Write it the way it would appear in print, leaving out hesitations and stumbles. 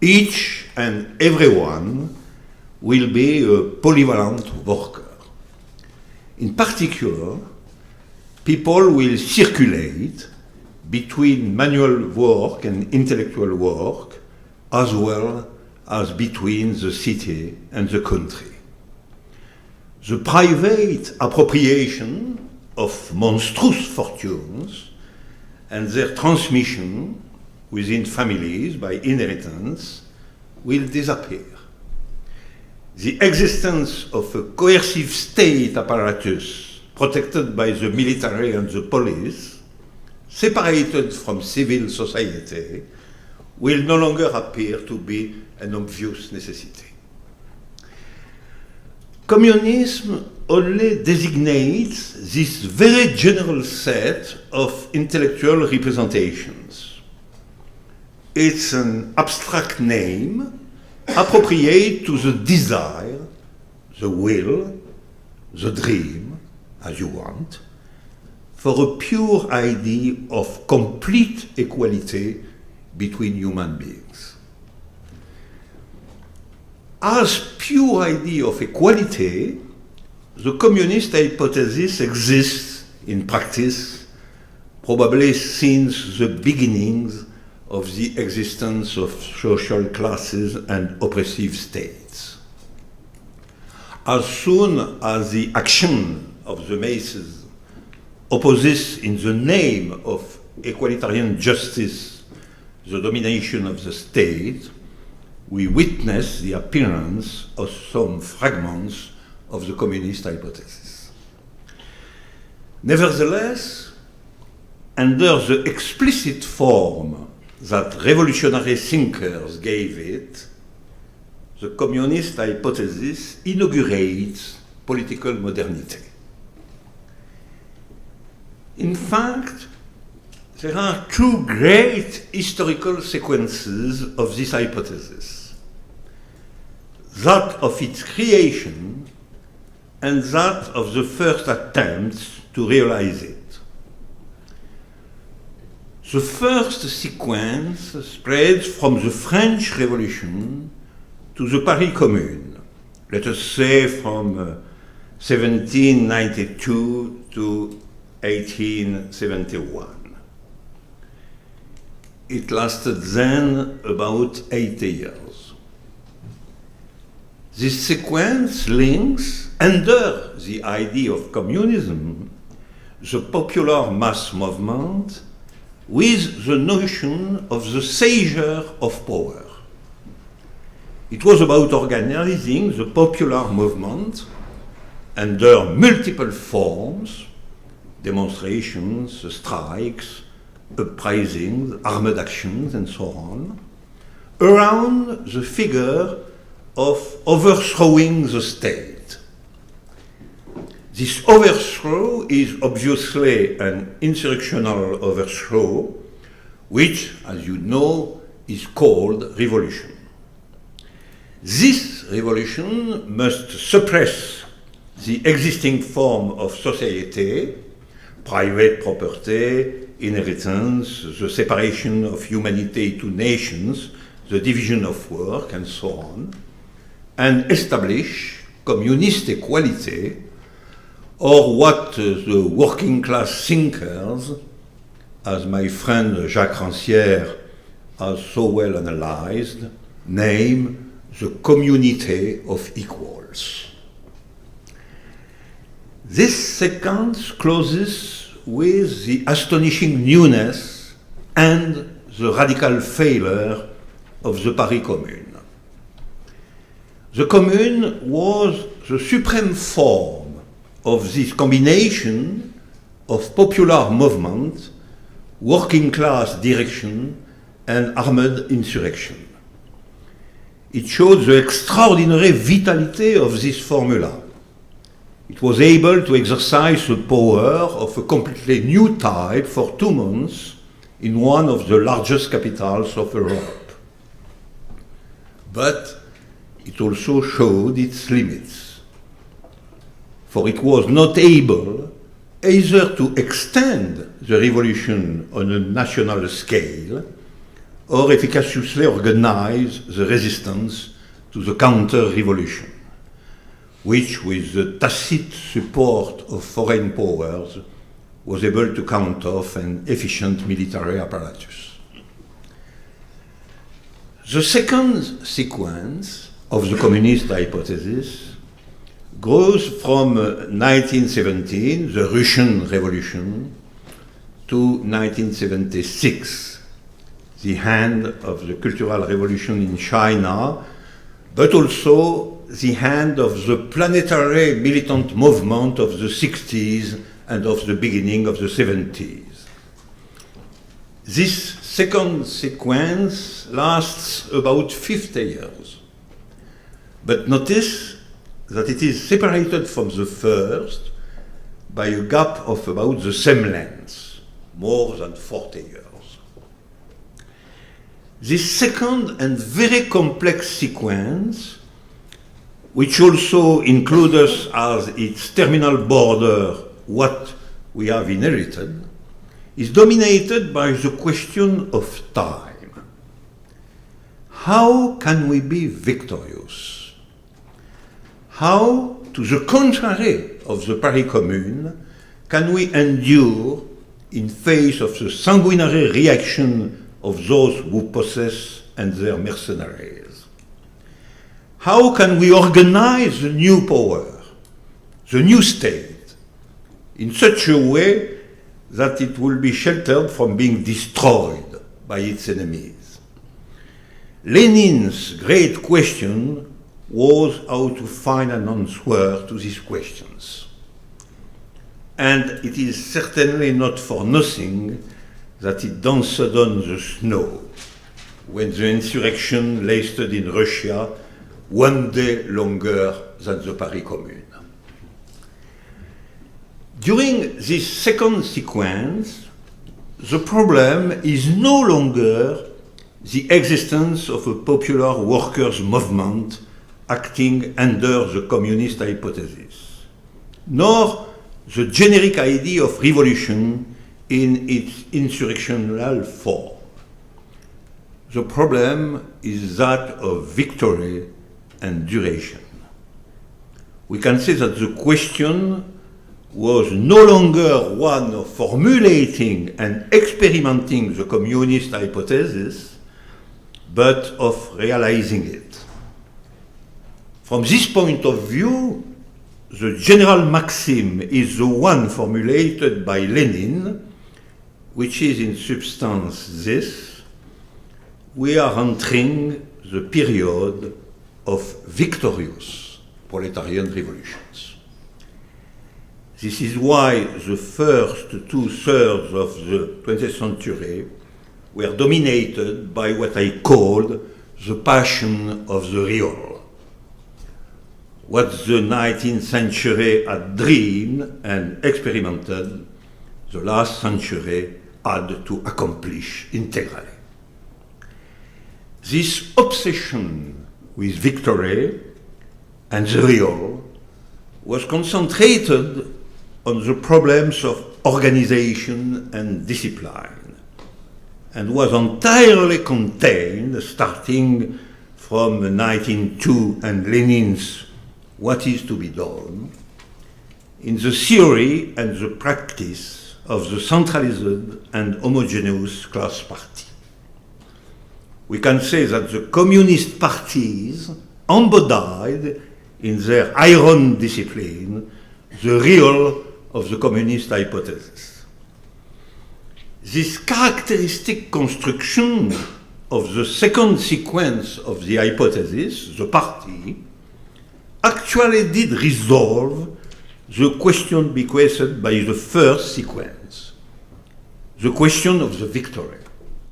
each and everyone will be a polyvalent worker. In particular, people will circulate between manual work and intellectual work, as well as between the city and the country. The private appropriation of monstrous fortunes and their transmission within families by inheritance will disappear. The existence of a coercive state apparatus protected by the military and the police, separated from civil society, will no longer appear to be an obvious necessity. Communism only designates this very general set of intellectual representations. It's an abstract name appropriate to the desire, the will, the dream, as you want, for a pure idea of complete equality between human beings. As pure idea of equality, the communist hypothesis exists in practice probably since the beginnings of the existence of social classes and oppressive states. As soon as the action of the masses opposes in the name of egalitarian justice the domination of the state, we witness the appearance of some fragments of the communist hypothesis. Nevertheless, under the explicit form that revolutionary thinkers gave it, the communist hypothesis inaugurates political modernity. In fact, there are two great historical sequences of this hypothesis: that of its creation and that of the first attempts to realize it. The first sequence spreads from the French Revolution to the Paris Commune, let us say from 1792 to 1871. It lasted then about 80 years. This sequence links, under the idea of communism, the popular mass movement with the notion of the seizure of power. It was about organizing the popular movement under multiple forms: demonstrations, strikes, uprisings, armed actions, and so on, around the figure of overthrowing the state. This overthrow is obviously an insurrectional overthrow, which, as you know, is called revolution. This revolution must suppress the existing form of society, private property, inheritance, the separation of humanity to nations, the division of work, and so on, and establish communist equality, or what the working class thinkers, as my friend Jacques Rancière has so well analyzed, name the community of equals. This sequence closes with the astonishing newness and the radical failure of the Paris Commune. The Commune was the supreme form of this combination of popular movement, working class direction, and armed insurrection. It showed the extraordinary vitality of this formula. It was able to exercise the power of a completely new type for 2 months in one of the largest capitals of Europe. But it also showed its limits, for it was not able either to extend the revolution on a national scale, or efficaciously organize the resistance to the counter-revolution, which, with the tacit support of foreign powers, was able to count off an efficient military apparatus. The second sequence of the communist hypothesis goes from 1917, the Russian Revolution, to 1976, the hand of the Cultural Revolution in China, but also the hand of the planetary militant movement of the 60s and of the beginning of the 70s. This second sequence lasts about 50 years. But notice that it is separated from the first by a gap of about the same length, more than 40 years. This second and very complex sequence, which also includes as its terminal border what we have inherited, is dominated by the question of time. How can we be victorious? How, to the contrary of the Paris Commune, can we endure in face of the sanguinary reaction of those who possess and their mercenaries? How can we organize the new power, the new state, in such a way that it will be sheltered from being destroyed by its enemies? Lenin's great question was how to find an answer to these questions. And it is certainly not for nothing that he danced on the snow when the insurrection lasted in Russia one day longer than the Paris Commune. During this second sequence, the problem is no longer the existence of a popular workers' movement acting under the communist hypothesis, nor the generic idea of revolution in its insurrectional form. The problem is that of victory and duration. We can say that the question was no longer one of formulating and experimenting the communist hypothesis, but of realizing it. From this point of view, the general maxim is the one formulated by Lenin, which is in substance this: we are entering the period of victorious proletarian revolutions. This is why the first 2/3 of the 20th century were dominated by what I called the passion of the real. What the 19th century had dreamed and experimented, the last century had to accomplish integrally. This obsession with victory and the real was concentrated on the problems of organization and discipline, and was entirely contained, starting from 1902 and Lenin's What is to be done, in the theory and the practice of the centralized and homogeneous class party. We can say that the communist parties embodied in their iron discipline the real of the communist hypothesis. This characteristic construction of the second sequence of the hypothesis, the party, actually did resolve the question bequeathed by the first sequence, the question of the victory.